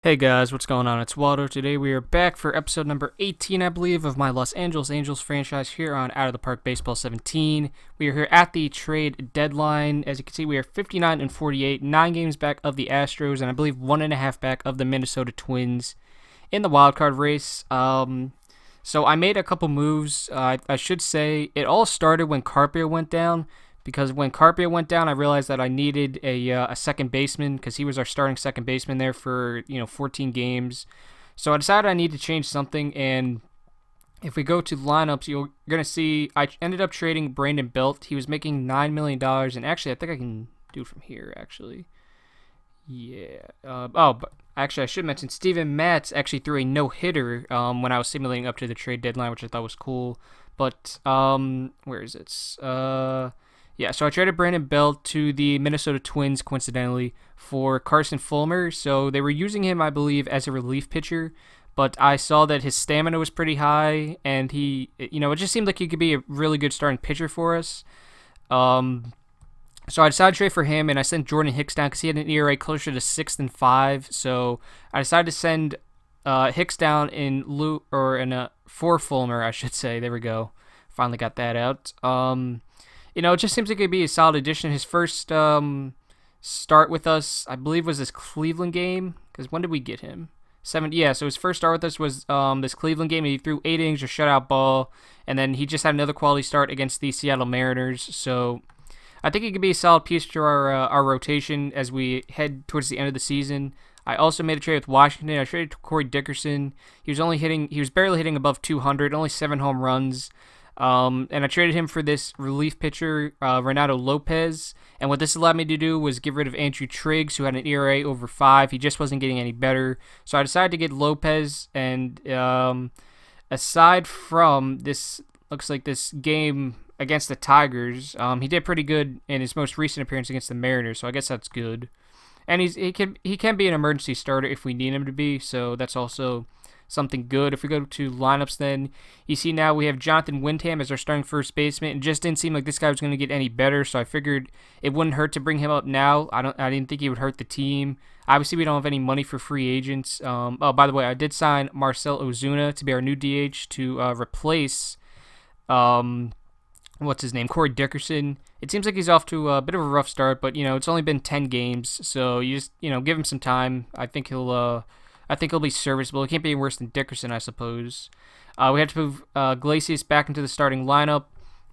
Hey guys, what's going on? It's Waldo. Today we are back for episode number 18, I believe, of my Los Angeles Angels franchise here on Out of the Park Baseball 17. We are here at the trade deadline. As you can see, we are 59 and 48, 9 games back of the Astros, and I believe 1.5 back of the Minnesota Twins in the wild card race. So I made a couple moves. I should say it all started when Carpio went down. Because when Carpio went down, I realized that I needed a second baseman because he was our starting second baseman there for 14 games. So I decided I need to change something. And if we go to lineups, you're gonna see I ended up trading Brandon Belt. He was making $9 million, and actually I think I can do it from here. Actually, yeah. But actually I should mention Steven Matz actually threw a no hitter when I was simulating up to the trade deadline, which I thought was cool. But where is it? Yeah, so I traded Brandon Belt to the Minnesota Twins, coincidentally, for Carson Fulmer. So they were using him, I believe, as a relief pitcher, but I saw that his stamina was pretty high, and it just seemed like he could be a really good starting pitcher for us. Um, so I decided to trade for him, and I sent Jordan Hicks down because he had an ERA closer to 6 than 5. So I decided to send Hicks down for Fulmer, I should say. There we go. Finally got that out. It just seems like it'd be a solid addition. His first start with us, I believe, was this Cleveland game. Because when did we get him? Yeah, so his first start with us was this Cleveland game. And he threw 8 innings, a shutout ball, and then he just had another quality start against the Seattle Mariners. So I think he could be a solid piece to our rotation as we head towards the end of the season. I also made a trade with Washington. I traded Corey Dickerson. He was barely hitting above 200, only 7 home runs. And I traded him for this relief pitcher, Renato Lopez. And what this allowed me to do was get rid of Andrew Triggs, who had an ERA over 5. He just wasn't getting any better. So I decided to get Lopez. And aside from this, looks like this game against the Tigers, he did pretty good in his most recent appearance against the Mariners. So I guess that's good. And he can be an emergency starter if we need him to be. So that's also something good. If we go to lineups, then you see now we have Jonathan Windham as our starting first baseman. It just didn't seem like this guy was going to get any better, so I figured it wouldn't hurt to bring him up now. I didn't think he would hurt the team. Obviously, we don't have any money for free agents. By the way, I did sign Marcell Ozuna to be our new DH to replace what's his name, Corey Dickerson. It seems like he's off to a bit of a rough start, but it's only been 10 games, so you just give him some time. I think he'll be serviceable. He can't be worse than Dickerson, I suppose. We had to move Glacius back into the starting lineup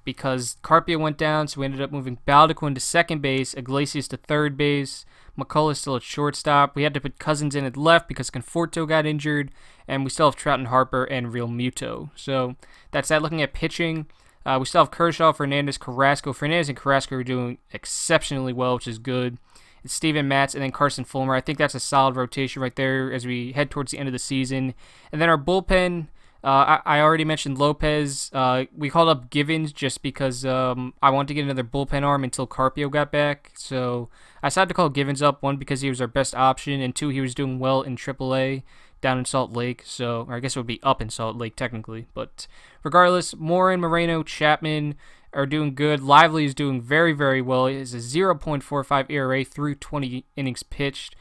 because Carpio went down, so we ended up moving Baldequin to second base, Iglesias to third base, McCullough still at shortstop. We had to put Cousins in at left because Conforto got injured, and we still have Trout and Harper and Real Muto. So that's that. Looking at pitching, we still have Kershaw, Fernandez, Carrasco. Fernandez and Carrasco are doing exceptionally well, which is good. It's Steven Matz and then Carson Fulmer. I think that's a solid rotation right there as we head towards the end of the season. And then our bullpen, I already mentioned Lopez. We called up Givens just because I wanted to get another bullpen arm until Carpio got back. So I decided to call Givens up, one, because he was our best option, and two, he was doing well in AAA down in Salt Lake. Or I guess it would be up in Salt Lake technically. But regardless, Morin, Moreno, Chapman are doing good. Lively is doing very, very well. He has a 0.45 ERA through 20 innings pitched.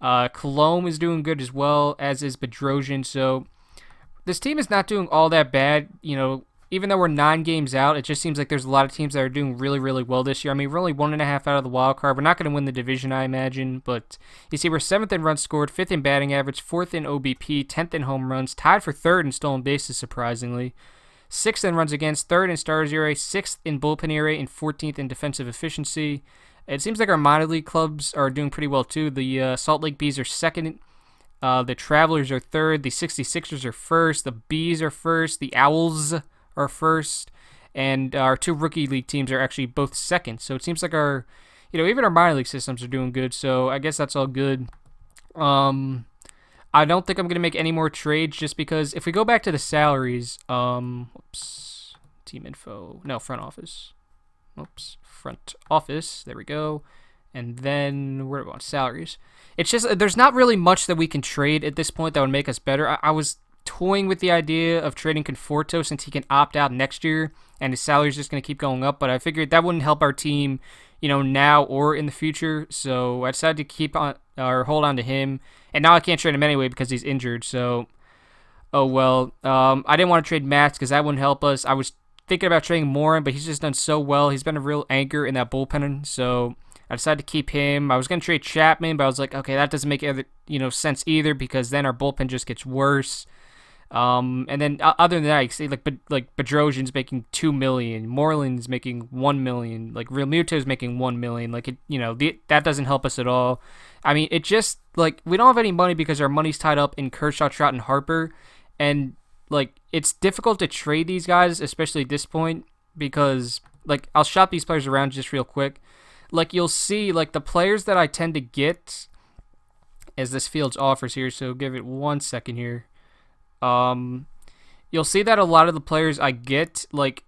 Colomb is doing good as well, as is Bedrosian. So this team is not doing all that bad. Even though we're 9 games out, it just seems like there's a lot of teams that are doing really, really well this year. I mean, we're only 1.5 out of the wild card. We're not going to win the division, I imagine. But you see, we're 7th in runs scored, 5th in batting average, 4th in OBP, 10th in home runs, tied for 3rd in stolen bases, surprisingly. 6th in runs against, 3rd in starters ERA, 6th in bullpen ERA, and 14th in defensive efficiency. It seems like our minor league clubs are doing pretty well too. The Salt Lake Bees are 2nd. The Travelers are 3rd. The 66ers are 1st. The Bees are 1st. The Owls are 1st. And our 2 rookie league teams are actually both 2nd. So it seems like even our minor league systems are doing good. So I guess that's all good. I don't think I'm going to make any more trades just because if we go back to the salaries, team info, no, front office. Front office, there we go. And then, where are we on? Salaries. It's just, there's not really much that we can trade at this point that would make us better. I was toying with the idea of trading Conforto since he can opt out next year and his salary is just going to keep going up, but I figured that wouldn't help our team, now or in the future. So I decided to keep on or hold on to him. And now I can't trade him anyway because he's injured. So, oh well. I didn't want to trade Matz because that wouldn't help us. I was thinking about trading Morin, but he's just done so well. He's been a real anchor in that bullpen. So I decided to keep him. I was gonna trade Chapman, but I was like, okay, that doesn't make sense either because then our bullpen just gets worse. And then other than that, you see like Bedrosian's making $2 million, Moreland's making $1 million, like Real Muto's making $1 million. Like that doesn't help us at all. I mean, it just like we don't have any money because our money's tied up in Kershaw, Trout, and Harper, and like it's difficult to trade these guys, especially at this point because like I'll shop these players around just real quick. Like you'll see, like the players that I tend to get as this Fields offers here. So give it 1 second here. You'll see that a lot of the players I get, like,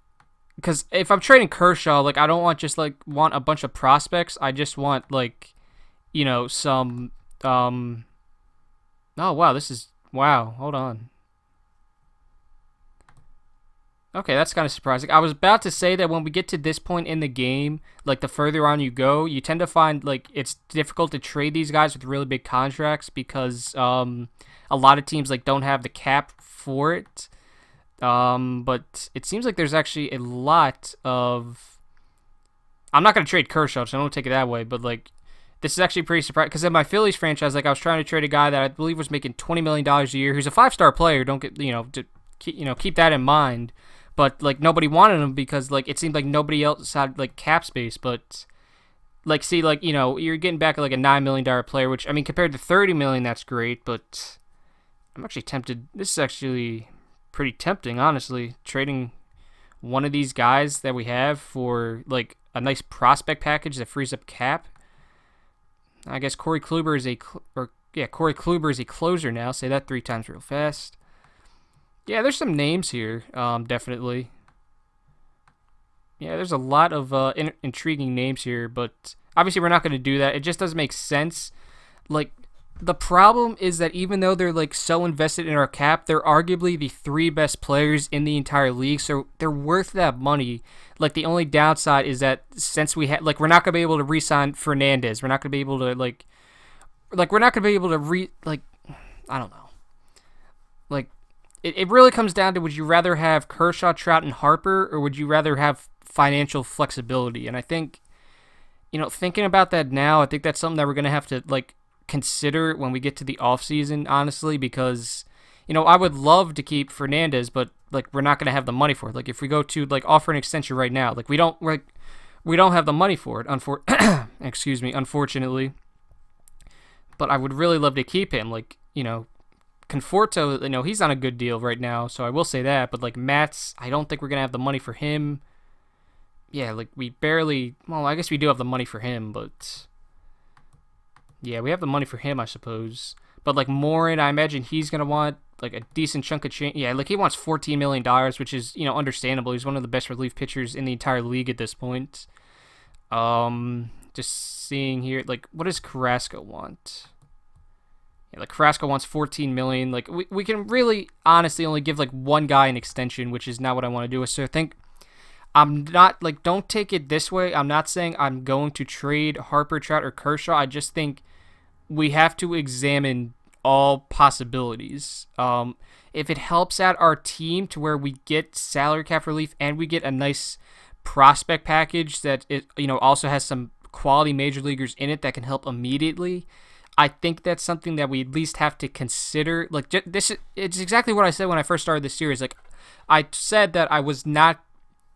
because if I'm trading Kershaw, like, I don't want a bunch of prospects. I just want, like, some, oh, wow, wow, hold on. Okay, that's kind of surprising. I was about to say that when we get to this point in the game, like, the further on you go, you tend to find, like, it's difficult to trade these guys with really big contracts because, a lot of teams like don't have the cap for it, but it seems like there's actually a lot of. I'm not gonna trade Kershaw, so don't take it that way. But like, this is actually pretty surprising because in my Phillies franchise, like I was trying to trade a guy that I believe was making $20 million a year, who's a 5-star player. Don't get keep that in mind. But like nobody wanted him because like it seemed like nobody else had like cap space, but. Like, see, like, you're getting back like a $9 million player, which, I mean, compared to $30 million, that's great, but I'm actually tempted. This is actually pretty tempting, honestly, trading one of these guys that we have for, like, a nice prospect package that frees up cap. I guess Corey Kluber is a closer now. Say that 3 times real fast. Yeah, there's some names here, definitely. Yeah, there's a lot of intriguing names here, but obviously we're not going to do that. It just doesn't make sense. Like, the problem is that even though they're, like, so invested in our cap, they're arguably the 3 best players in the entire league, so they're worth that money. Like, the only downside is that since we have, like, we're not going to be able to re-sign Fernandez. We're not going to be able to, we're not going to be able to I don't know. Like, it really comes down to would you rather have Kershaw, Trout, and Harper, or would you rather have financial flexibility? And I think, thinking about that now, I think that's something that we're going to have to, like, consider when we get to the offseason, honestly, because, I would love to keep Fernandez, but, like, we're not going to have the money for it. Like, if we go to, like, offer an extension right now, like, we don't have the money for it, excuse me, unfortunately. But I would really love to keep him, like, Conforto, he's on a good deal right now, so I will say that, but, like, Matz, I don't think we're going to have the money for him. Yeah, like, I guess we do have the money for him, but, yeah, we have the money for him, I suppose. But, like, Morin, I imagine he's going to want, like, a decent chunk of change. Yeah, like, he wants $14 million, which is, understandable. He's one of the best relief pitchers in the entire league at this point. Just seeing here, like, what does Carrasco want? Yeah, like, Carrasco wants $14 million. Like, we can really, honestly, only give, like, one guy an extension, which is not what I want to do. So I think I'm not, like, don't take it this way. I'm not saying I'm going to trade Harper, Trout, or Kershaw. I just think we have to examine all possibilities. If it helps out our team to where we get salary cap relief and we get a nice prospect package that it, also has some quality major leaguers in it that can help immediately, I think that's something that we at least have to consider. Like, it's exactly what I said when I first started this series. Like, I said that I was not,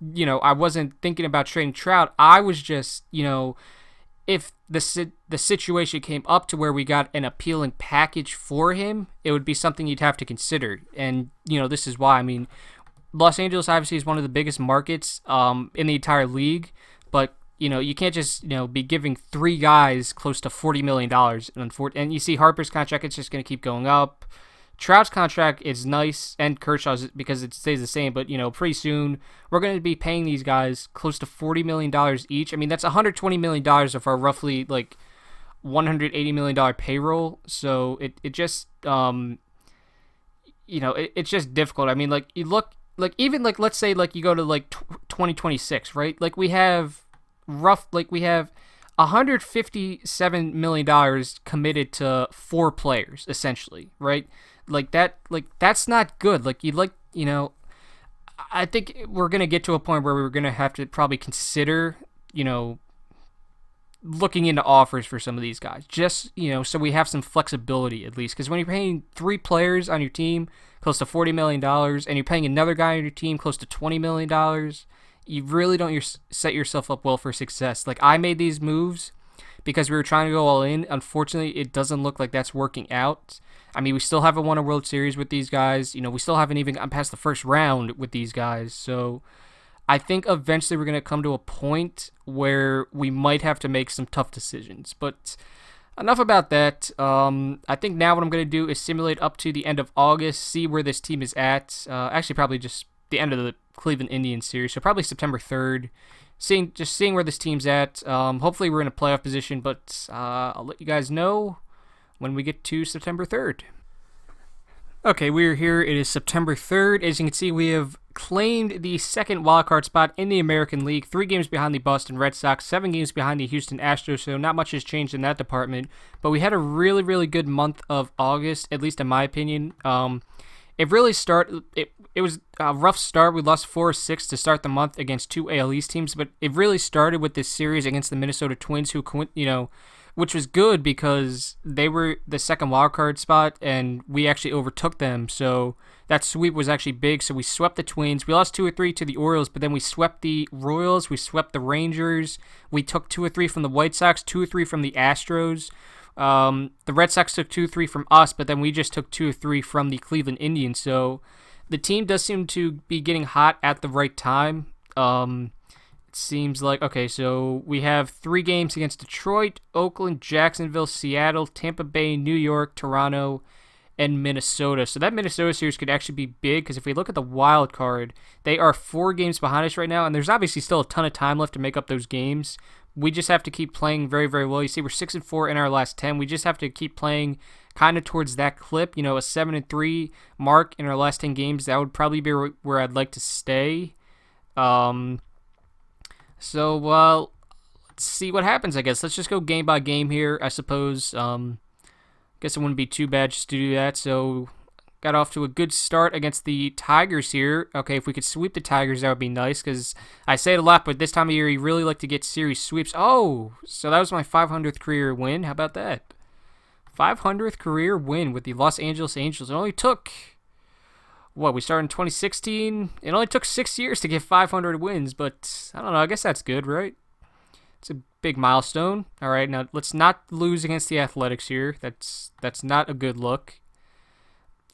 I wasn't thinking about trading Trout. I was just, if the situation came up to where we got an appealing package for him, it would be something you'd have to consider. And, this is why. I mean, Los Angeles obviously is one of the biggest markets in the entire league, but you can't just, be giving 3 guys close to $40 million. And you see Harper's contract, it's just going to keep going up. Trout's contract is nice, and Kershaw's because it stays the same, but, pretty soon we're going to be paying these guys close to $40 million each. I mean, that's $120 million of our roughly, like, $180 million payroll. So it just, it's just difficult. I mean, like, you look, like, even, like, let's say, like, you go to, like, 2026, right? Like, we have $157 million committed to 4 players, essentially, right? Like that, that's not good. I think we're gonna get to a point where we're gonna have to probably consider, looking into offers for some of these guys, just so we have some flexibility at least. Because when you're paying 3 players on your team close to $40 million, and you're paying another guy on your team close to $20 million, you really don't set yourself up well for success. Like, I made these moves because we were trying to go all in. Unfortunately, it doesn't look like that's working out. I mean, we still haven't won a World Series with these guys. We still haven't even gotten past the first round with these guys. So I think eventually we're going to come to a point where we might have to make some tough decisions. But enough about that. I think now what I'm going to do is simulate up to the end of August, see where this team is at. Actually, probably just the end of the Cleveland Indians series, so probably September 3rd. Seeing where this team's at. Hopefully we're in a playoff position, but I'll let you guys know when we get to September 3rd. Okay, we're here. It is September 3rd. As you can see, we have claimed the second wildcard spot in the American League, 3 games behind the Boston Red Sox, 7 games behind the Houston Astros, so not much has changed in that department. But we had a really, really good month of August, at least in my opinion. It really started. It was a rough start. We lost 4-6 to start the month against 2 AL East teams, but it really started with this series against the Minnesota Twins, which was good because they were the second wildcard spot, and we actually overtook them. So that sweep was actually big. So we swept the Twins. We lost 2 or 3 to the Orioles, but then we swept the Royals. We swept the Rangers. We took 2 or 3 from the White Sox, 2 or 3 from the Astros. The Red Sox took 2 or 3 from us, but then we just took 2 or 3 from the Cleveland Indians. So the team does seem to be getting hot at the right time. It seems like, okay, so we have 3 games against Detroit, Oakland, Jacksonville, Seattle, Tampa Bay, New York, Toronto, and Minnesota. So that Minnesota series could actually be big, because if we look at the wild card, they are 4 games behind us right now, and there's obviously still a ton of time left to make up those games. We just have to keep playing very, very well. You see, we're 6-4 in our last 10. We just have to keep playing kind of towards that clip. A 7-3 mark in our last 10 games. That would probably be where I'd like to stay. So let's see what happens, I guess. Let's just go game by game here, I suppose. Guess it wouldn't be too bad just to do that. So got off to a good start against the Tigers here. Okay, if we could sweep the Tigers, that would be nice, because I say it a lot, but this time of year, you really like to get series sweeps. Oh, so that was my 500th career win. How about that? 500th career win with the Los Angeles Angels. It only took, we started in 2016? It only took 6 years to get 500 wins, but I don't know. I guess that's good, right? It's a big milestone. All right, now let's not lose against the Athletics here. That's not a good look.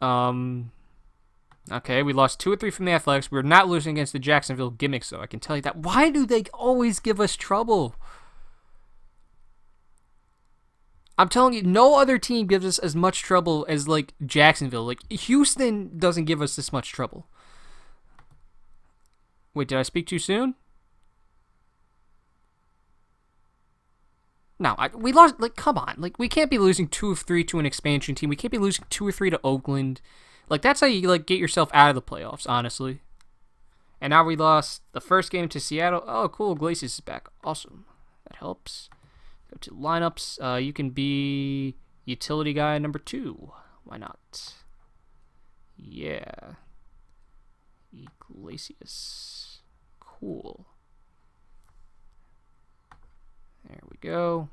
Okay, we lost 2 or 3 from the Athletics. We're not losing against the Jacksonville Gimmicks, though. I can tell you that. Why do they always give us trouble? I'm telling you, no other team gives us as much trouble as, Jacksonville. Houston doesn't give us this much trouble. Wait, did I speak too soon? No, we lost, come on. We can't be losing 2 of 3 to an expansion team. We can't be losing 2 or 3 to Oakland. That's how you, get yourself out of the playoffs, honestly. And now we lost the first game to Seattle. Oh, cool, Iglesias is back. Awesome. That helps. Go to lineups. You can be utility guy number 2. Why not? Yeah. Iglesias. Cool. There we go.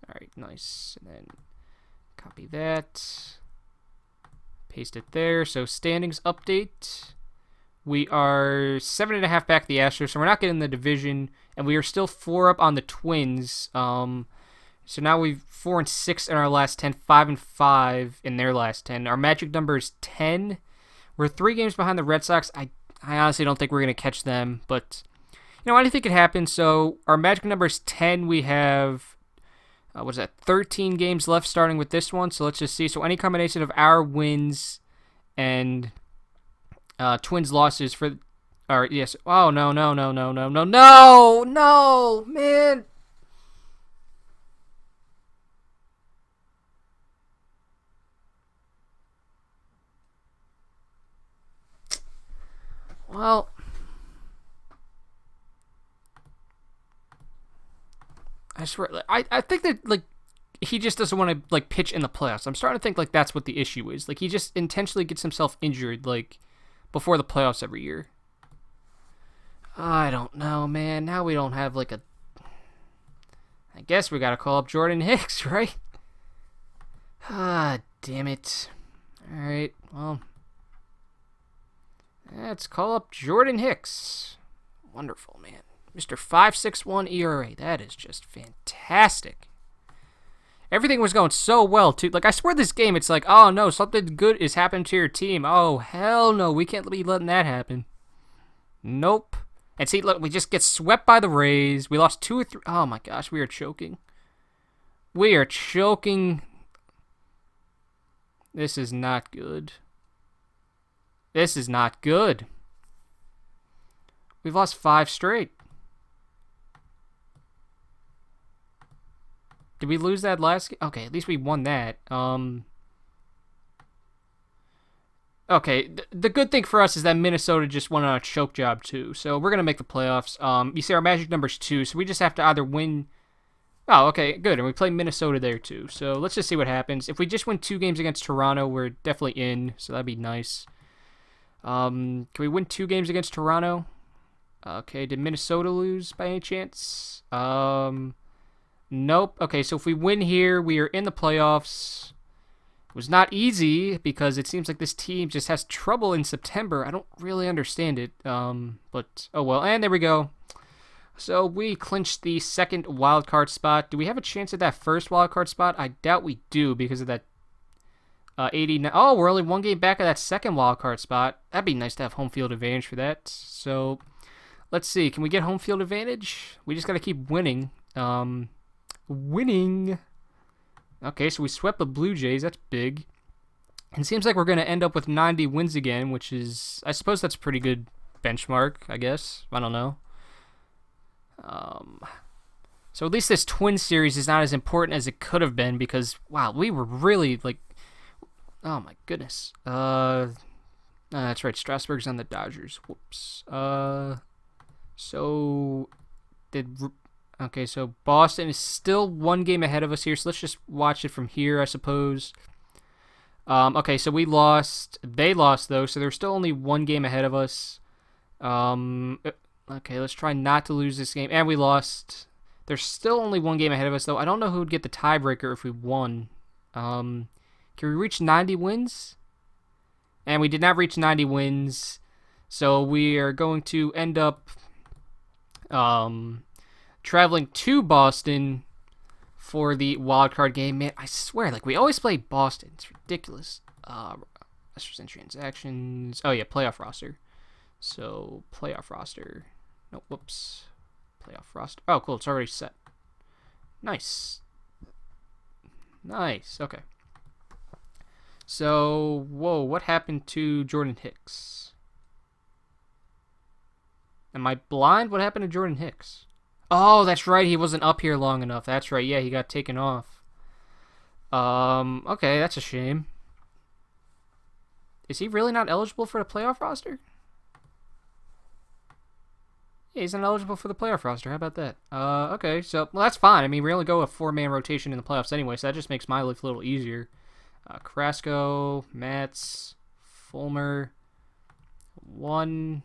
All right, nice. And then copy that. Paste it there. So standings update. We are 7.5 back the Astros, so we're not getting the division, and we are still 4 up on the Twins. So now we've 4-6 in our last 10, 5-5 in their last 10. Our magic number is 10. We're 3 games behind the Red Sox. I honestly don't think we're gonna catch them, but anything could happen. So our magic number is 10. We have 13 games left starting with this one. So let's just see. So any combination of our wins and Twins losses yes. Oh, no, man. Well, I swear, I think that like he just doesn't want to like pitch in the playoffs. I'm starting to think like that's what the issue is. Like he just intentionally gets himself injured like before the playoffs every year. I don't know, man. Now we don't have like a. I guess we gotta call up Jordan Hicks, right? Ah, damn it. All right, well, let's call up Jordan Hicks. Wonderful, man. Mr. 5.61 ERA. That is just fantastic. Everything was going so well, too. Like, I swear this game, it's like, oh, no, something good is happening to your team. Oh, hell no. We can't be letting that happen. Nope. And see, look, we just get swept by the Rays. We lost 2 or 3. Oh, my gosh. We are choking. We are choking. This is not good. This is not good. We've lost 5 straight. Did we lose that last game? Okay, at least we won that. Okay, the good thing for us is that Minnesota just went on a choke job too. So we're going to make the playoffs. You see our magic number's 2, so we just have to either win. Oh, okay, good. And we play Minnesota there too. So let's just see what happens. If we just win 2 games against Toronto, we're definitely in. So that'd be nice. Can we win 2 games against Toronto? Okay, did Minnesota lose by any chance? Nope. Okay, so if we win here, we are in the playoffs. It was not easy because it seems like this team just has trouble in September. I don't really understand it. But oh well. And there we go. So we clinched the second wild card spot. Do we have a chance at that first wild card spot? I doubt we do because of that 89. Oh, we're only 1 game back of that second wild card spot. That'd be nice to have home field advantage for that. So let's see. Can we get home field advantage? We just got to keep winning. Winning. Okay, so we swept the Blue Jays. That's big. And it seems like we're going to end up with 90 wins again, which is, I suppose that's a pretty good benchmark, I guess. I don't know. So at least this twin series is not as important as it could have been because, wow, we were really, like, oh my goodness. That's right, Strasburg's on the Dodgers. Whoops. Okay, so Boston is still 1 game ahead of us here, so let's just watch it from here, I suppose. Okay, so we lost. They lost, though, so they're still only 1 game ahead of us. Okay, let's try not to lose this game. And we lost. They're still only 1 game ahead of us, though. I don't know who would get the tiebreaker if we won. Can we reach 90 wins? And we did not reach 90 wins, so we are going to end up traveling to Boston for the wild card game. Man, I swear, like, we always play Boston. It's ridiculous. Rosters and transactions. Oh, yeah, playoff roster. So, playoff roster. No, whoops. Playoff roster. Oh, cool. It's already set. Nice. Nice. Okay. So, whoa, what happened to Jordan Hicks? Am I blind? What happened to Jordan Hicks? Oh, that's right. He wasn't up here long enough. That's right. Yeah, he got taken off. Okay, that's a shame. Is he really not eligible for the playoff roster? Yeah, he's not eligible for the playoff roster. How about that? Okay, so, well, that's fine. I mean, we only go a 4-man rotation in the playoffs anyway, so that just makes my life a little easier. Carrasco, Matz, Fulmer, 4-man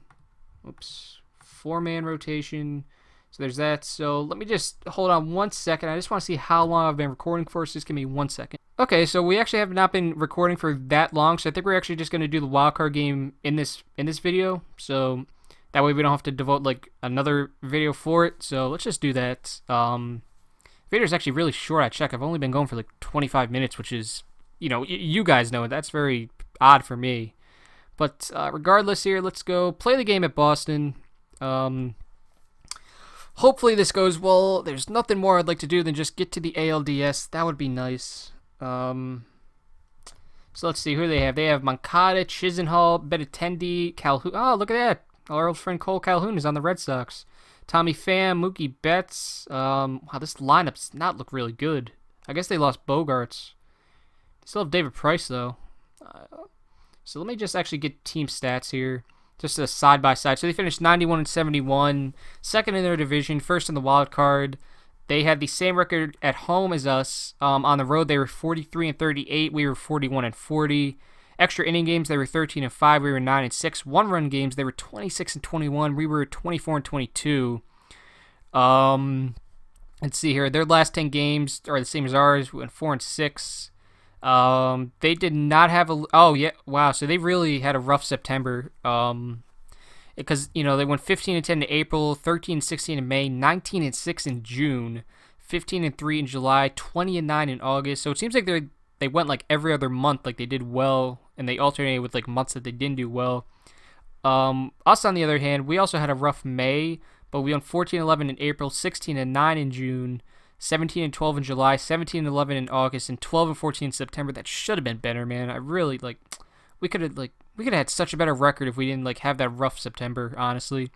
rotation. So there's that. So let me just hold on 1 second. I just want to see how long I've been recording for, so just give me 1 second. Okay, so we actually have not been recording for that long, so I think we're actually just going to do the wildcard game in this video. So that way we don't have to devote like another video for it. So let's just do that. Video is actually really short. I check. I've only been going for like 25 minutes, which is, you know, you guys know that's very odd for me. But regardless here, let's go play the game at Boston. Hopefully this goes well. There's nothing more I'd like to do than just get to the ALDS. That would be nice. So let's see who they have. They have Moncada, Chisenhall, Benintendi, Calhoun. Oh, look at that. Our old friend Cole Calhoun is on the Red Sox. Tommy Pham, Mookie Betts. Wow, this lineup does not look really good. I guess they lost Bogarts. They still have David Price, though. So let me just actually get team stats here. Just a side-by-side. So they finished 91 and 71, second in their division, first in the wild card. They had the same record at home as us. On the road, they were 43-38. We were 41-40. Extra inning games, they were 13-5. We were 9-6. One-run games, they were 26-21. We were 24-22. Let's see here. Their last 10 games are the same as ours. We went 4-6. They did not have a. Oh yeah, wow. So they really had a rough September. Because they went 15-10 in April, 13-16 in May, 19-6 in June, 15-3 in July, 20-9 in August. So it seems like they went like every other month, like they did well, and they alternated with like months that they didn't do well. Us on the other hand, we also had a rough May, but we won 14-11 in April, 16-9 in June, 17-12 in July, 17-11 in August, and 12-14 in September. That should have been better, man. I really we could have had such a better record if we didn't have that rough September, honestly.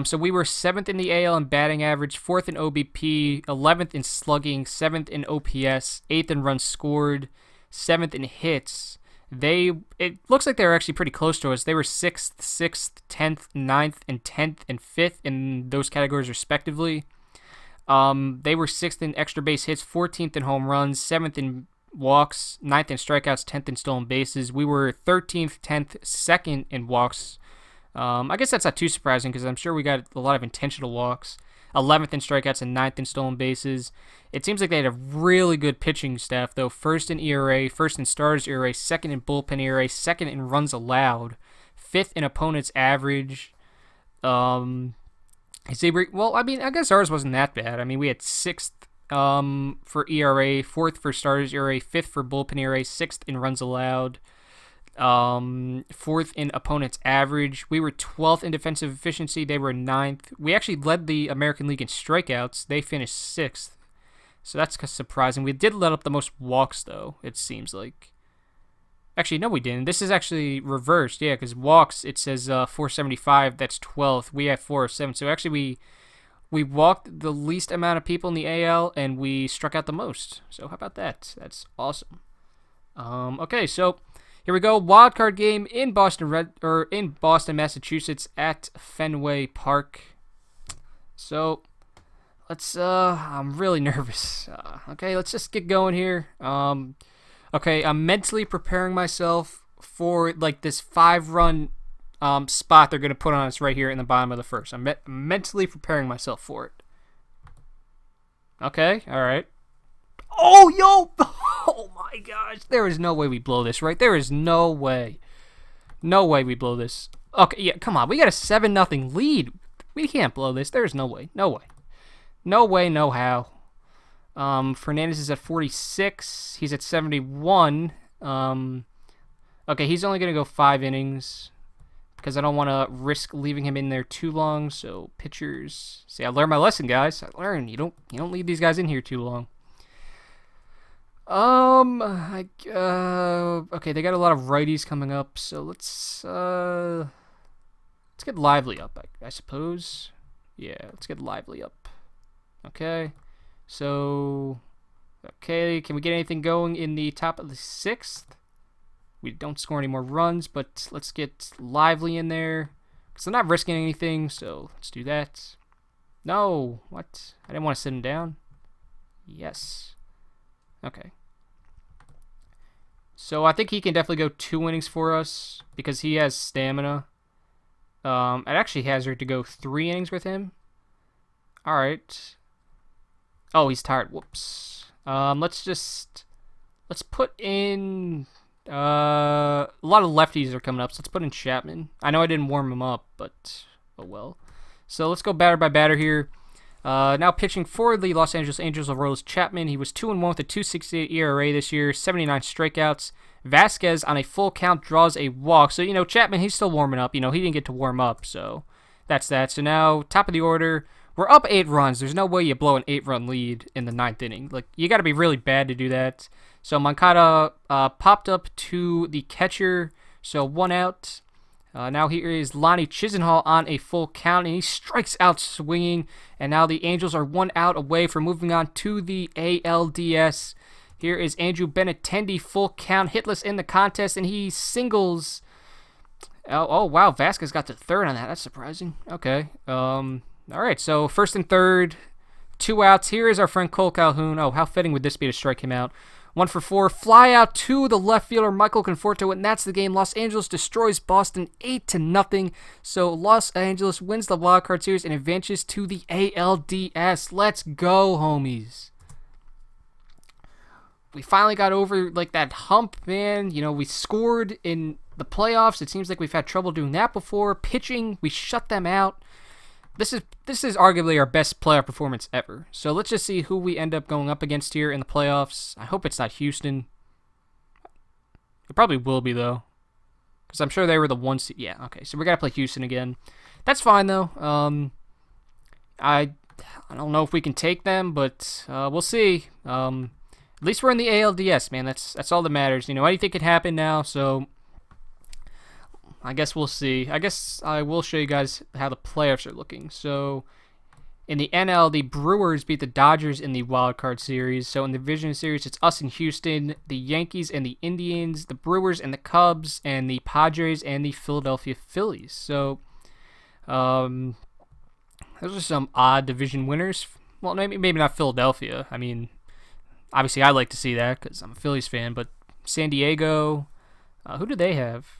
So we were 7th in the AL in batting average, 4th in OBP, 11th in slugging, 7th in OPS, 8th in runs scored, 7th in hits. It looks like they were actually pretty close to us. They were 6th, 10th, 9th, and 10th and 5th in those categories respectively. They were 6th in extra base hits, 14th in home runs, 7th in walks, 9th in strikeouts, 10th in stolen bases. We were 13th, 10th, 2nd in walks. I guess that's not too surprising because I'm sure we got a lot of intentional walks. 11th in strikeouts and 9th in stolen bases. It seems like they had a really good pitching staff, though. 1st in ERA, 1st in starters ERA, 2nd in bullpen ERA, 2nd in runs allowed, 5th in opponents average. Well, I mean, I guess ours wasn't that bad. I mean, we had 6th for ERA, 4th for starters ERA, 5th for bullpen ERA, 6th in runs allowed, 4th in opponents average. We were 12th in defensive efficiency. They were 9th. We actually led the American League in strikeouts. They finished 6th. So that's surprising. We did let up the most walks, though, it seems like. Actually, no, we didn't. This is actually reversed, yeah, because walks, it says 475. That's 12th. We have 407. So actually, we walked the least amount of people in the AL, and we struck out the most. So how about that? That's awesome. Okay, so here we go. Wild card game in Boston, Massachusetts, at Fenway Park. So let's. I'm really nervous. Okay, let's just get going here. Okay, I'm mentally preparing myself for this 5-run spot they're gonna put on us right here in the bottom of the first. I'm mentally preparing myself for it. Okay, all right. Oh, yo! Oh my gosh! There is no way we blow this, right? There is no way. No way we blow this. Okay, yeah, come on. We got a 7-0 lead. We can't blow this. There is no way. No way. No way, no how. Fernandez is at 46. He's at 71. Okay, he's only going to go 5 innings because I don't want to risk leaving him in there too long. So, pitchers. See, I learned my lesson, guys. I learned. You don't leave these guys in here too long. Okay, they got a lot of righties coming up, so let's get Lively up, I suppose. Yeah, let's get Lively up. Okay, so, okay, can we get anything going in the top of the 6th? We don't score any more runs, but let's get Lively in there. Because I'm not risking anything, so let's do that. No, what? I didn't want to sit him down. Yes. Okay. So I think he can definitely go 2 innings for us because he has stamina. It actually has her to go 3 innings with him. All right. Oh, he's tired. Whoops. Let's put in. A lot of lefties are coming up, so let's put in Chapman. I know I didn't warm him up, but oh well. So let's go batter by batter here. Now pitching for the Los Angeles Angels of Aroldis Chapman. He was 2-1 with a 2.68 ERA this year, 79 strikeouts. Vasquez on a full count draws a walk. So, Chapman, he's still warming up. He didn't get to warm up, so that's that. So now, top of the order, we're up 8 runs. There's no way you blow an 8-run lead in the 9th inning. You got to be really bad to do that. So Moncada popped up to the catcher, so 1 out. Now here is Lonnie Chisenhall on a full count, and he strikes out swinging. And now the Angels are 1 out away from moving on to the ALDS. Here is Andrew Benintendi, full count, hitless in the contest, and he singles. Oh wow, Vasquez got to 3rd on that. That's surprising. Okay. All right, so 1st and 3rd 2 outs. Here is our friend Cole Calhoun. Oh, how fitting would this be to strike him out? 1 for 4. Fly out to the left fielder, Michael Conforto, and that's the game. Los Angeles destroys Boston 8-0. So Los Angeles wins the wild card series and advances to the ALDS. Let's go, homies. We finally got over like that hump, man. You know, we scored in the playoffs. It seems like we've had trouble doing that before. Pitching, we shut them out. This is arguably our best playoff performance ever. So let's just see who we end up going up against here in the playoffs. I hope it's not Houston. It probably will be, though, because I'm sure they were the 1 seed. Yeah, okay. So we got to play Houston again. That's fine, though. I don't know if we can take them, but we'll see. At least we're in the ALDS, man. That's all that matters. You know, anything can happen now, so I guess we'll see. I guess I will show you guys how the playoffs are looking. So in the NL, the Brewers beat the Dodgers in the wild card series. So in the division series, it's us and Houston, the Yankees and the Indians, the Brewers and the Cubs, and the Padres and the Philadelphia Phillies. So those are some odd division winners. Well, maybe not Philadelphia. I mean, obviously I like to see that because I'm a Phillies fan. But San Diego, who do they have?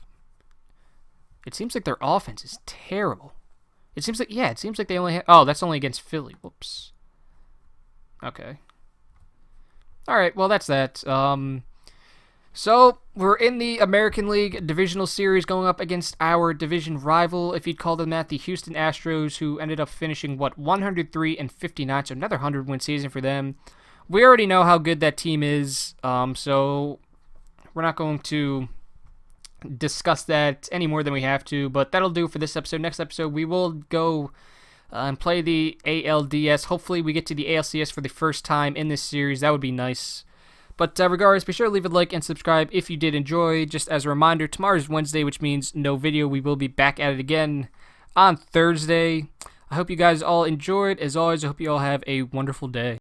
It seems like their offense is terrible. It seems like they only have... Oh, that's only against Philly. Whoops. Okay. All right, well, that's that. So, we're in the American League Divisional Series going up against our division rival, if you'd call them that, the Houston Astros, who ended up finishing, 103-59, so another 100-win season for them. We already know how good that team is, so we're not going to discuss that any more than we have to, but that'll do for this episode. Next episode, we will go and play the ALDS. Hopefully, we get to the ALCS for the first time in this series. That would be nice. But regardless, be sure to leave a like and subscribe if you did enjoy. Just as a reminder, tomorrow is Wednesday, which means no video. We will be back at it again on Thursday. I hope you guys all enjoyed. As always, I hope you all have a wonderful day.